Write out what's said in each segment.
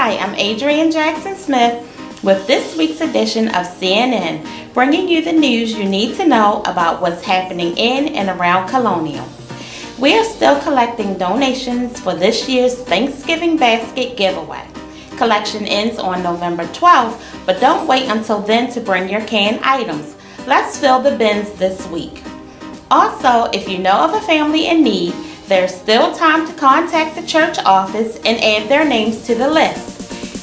Hi, I'm Adrienne Jackson Smith with this week's edition of CNN, bringing you the news you need to know about what's happening in and around Colonial. We are still collecting donations for this year's Thanksgiving basket giveaway. Collection ends on November 12th, but don't wait until then to bring your canned items. Let's fill the bins this week. Also, if you know of a family in need, there's still time to contact the church office and add their names to the list.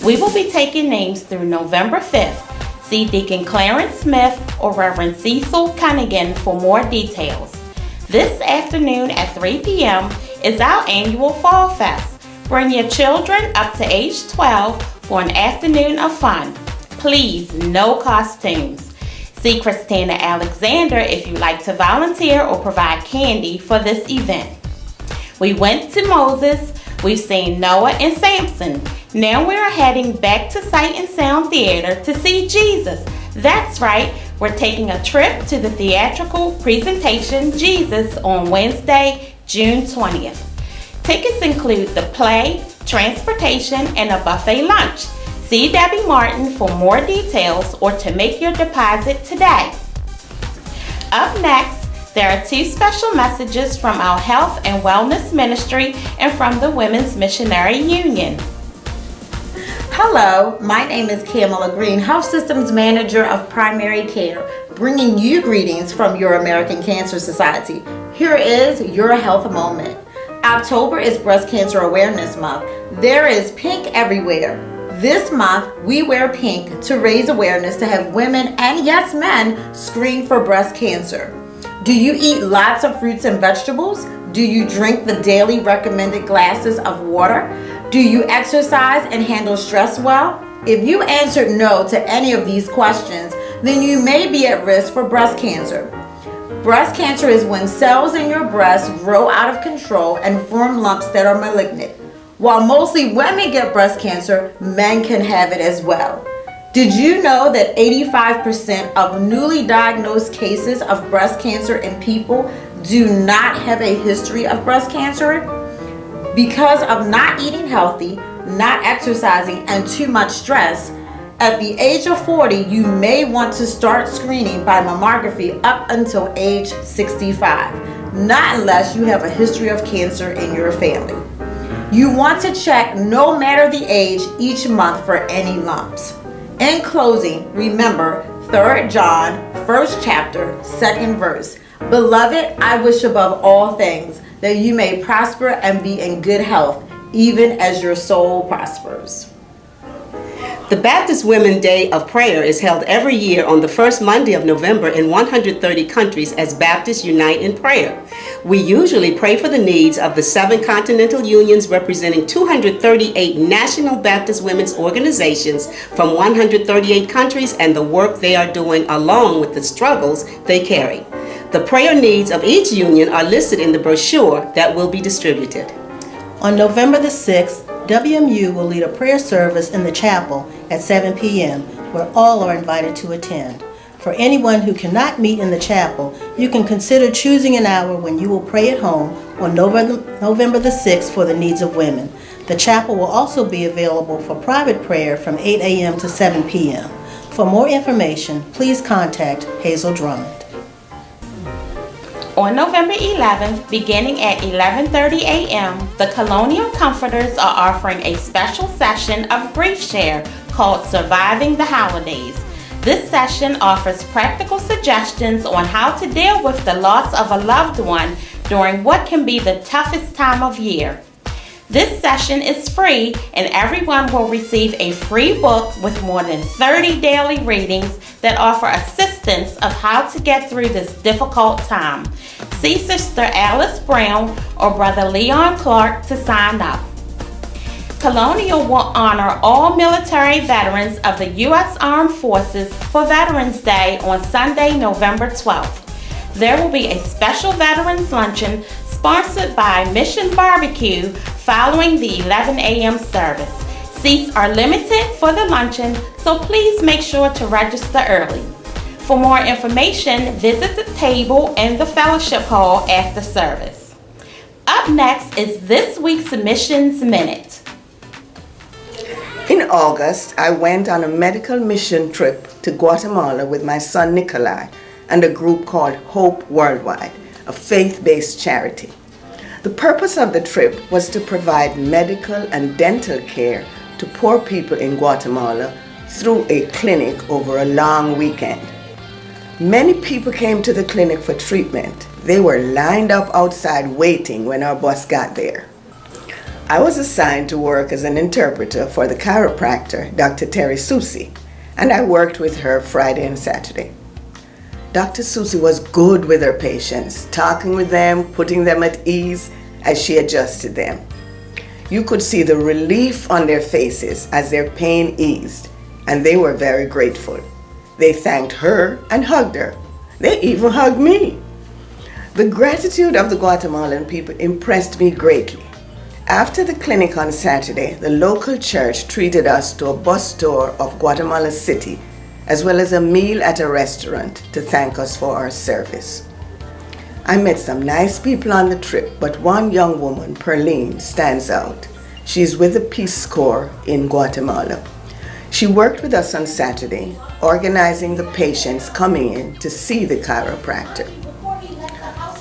We will be taking names through November 5th. See Deacon Clarence Smith or Reverend Cecil Cunningham for more details. This afternoon at 3 p.m. is our annual Fall Fest. Bring your children up to age 12 for an afternoon of fun. Please, no costumes. See Christina Alexander if you'd like to volunteer or provide candy for this event. We went to Moses, we've seen Noah and Samson. Now we're heading back to Sight and Sound Theater to see Jesus. That's right, we're taking a trip to the theatrical presentation Jesus on Wednesday, June 20th. Tickets include the play, transportation, and a buffet lunch. See Debbie Martin for more details or to make your deposit today. Up next, there are two special messages from our Health and Wellness Ministry and from the Women's Missionary Union. Hello, my name is Kamala Green, Health Systems Manager of Primary Care, bringing you greetings from your American Cancer Society. Here is your health moment. October is Breast Cancer Awareness Month. There is pink everywhere. This month, we wear pink to raise awareness to have women and yes, men screen for breast cancer. Do you eat lots of fruits and vegetables? Do you drink the daily recommended glasses of water? Do you exercise and handle stress well? If you answered no to any of these questions, then you may be at risk for breast cancer. Breast cancer is when cells in your breast grow out of control and form lumps that are malignant. While mostly women get breast cancer, men can have it as well. Did you know that 85% of newly diagnosed cases of breast cancer in people do not have a history of breast cancer? Because of not eating healthy, not exercising, and too much stress, at the age of 40, you may want to start screening by mammography up until age 65, not unless you have a history of cancer in your family. You want to check no matter the age each month for any lumps. In closing, remember 3 John, 1st chapter, 2nd verse. Beloved, I wish above all things that you may prosper and be in good health, even as your soul prospers. The Baptist Women's Day of Prayer is held every year on the first Monday of November in 130 countries as Baptists unite in prayer. We usually pray for the needs of the 7 continental unions representing 238 national Baptist women's organizations from 138 countries and the work they are doing along with the struggles they carry. The prayer needs of each union are listed in the brochure that will be distributed. On November the 6th, WMU will lead a prayer service in the chapel at 7 p.m. where all are invited to attend. For anyone who cannot meet in the chapel, you can consider choosing an hour when you will pray at home on November the 6th for the needs of women. The chapel will also be available for private prayer from 8 a.m. to 7 p.m. For more information, please contact Hazel Drummond. On November 11th, beginning at 11:30 a.m., the Colonial Comforters are offering a special session of Grief Share called Surviving the Holidays. This session offers practical suggestions on how to deal with the loss of a loved one during what can be the toughest time of year. This session is free and everyone will receive a free book with more than 30 daily readings that offer assistance of how to get through this difficult time. See Sister Alice Brown or Brother Leon Clark to sign up. Colonial will honor all military veterans of the U.S. Armed Forces for Veterans Day on Sunday, November 12th. There will be a special Veterans Luncheon sponsored by Mission Barbecue following the 11 a.m. service. Seats are limited for the luncheon, so please make sure to register early. For more information, visit the table in the fellowship hall after service. Up next is this week's Missions Minute. In In August, I went on a medical mission trip to Guatemala with my son Nikolai and a group called Hope Worldwide, a faith-based charity. The purpose of the trip was to provide medical and dental care to poor people in Guatemala through a clinic over a long weekend. Many people came to the clinic for treatment. They were lined up outside waiting when our bus got there. I was assigned to work as an interpreter for the chiropractor, Dr. Terry Susi, and I worked with her Friday and Saturday. Dr. Susi was good with her patients, talking with them, putting them at ease as she adjusted them. You could see the relief on their faces as their pain eased, and they were very grateful. They thanked her and hugged her. They even hugged me. The gratitude of the Guatemalan people impressed me greatly. After the clinic on Saturday, the local church treated us to a bus tour of Guatemala City, as well as a meal at a restaurant to thank us for our service. I met some nice people on the trip, but one young woman, Perlene, stands out. She's with the Peace Corps in Guatemala. She worked with us on Saturday, organizing the patients coming in to see the chiropractor.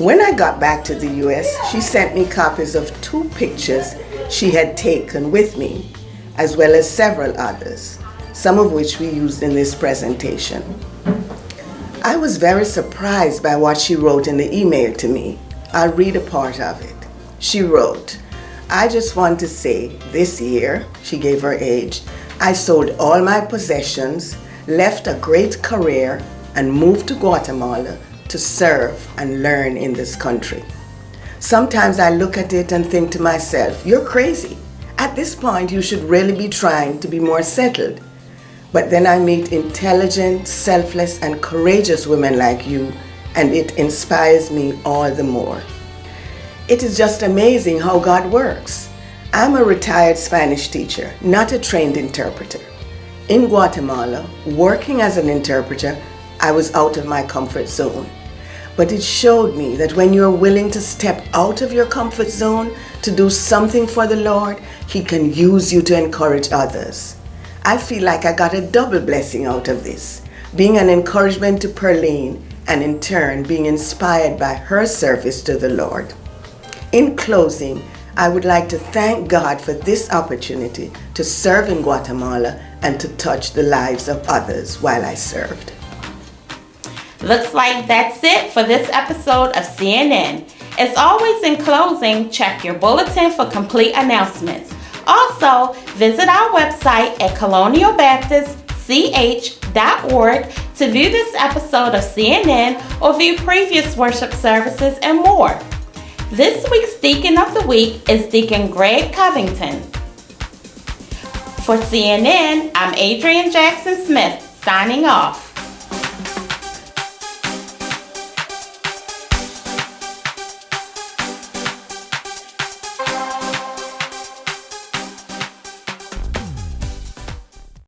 When I got back to the U.S., she sent me copies of 2 pictures she had taken with me, as well as several others, some of which we used in this presentation. I was very surprised by what she wrote in the email to me. I'll read a part of it. She wrote, "I just want to say this year," she gave her age, "I sold all my possessions, left a great career, and moved to Guatemala to serve and learn in this country. Sometimes I look at it and think to myself, you're crazy. At this point, you should really be trying to be more settled. But then I meet intelligent, selfless, and courageous women like you, and it inspires me all the more. It is just amazing how God works. I'm a retired Spanish teacher, not a trained interpreter. In Guatemala, working as an interpreter, I was out of my comfort zone. But it showed me that when you're willing to step out of your comfort zone to do something for the Lord, He can use you to encourage others. I feel like I got a double blessing out of this, being an encouragement to Perlene and in turn being inspired by her service to the Lord. In closing, I would like to thank God for this opportunity to serve in Guatemala and to touch the lives of others while I served. Looks like that's it for this episode of CNN. As always, in closing, check your bulletin for complete announcements. Also, visit our website at colonialbaptistch.org to view this episode of CNN or view previous worship services and more. This week's Deacon of the Week is Deacon Greg Covington. For CNN, I'm Adrienne Jackson Smith, signing off.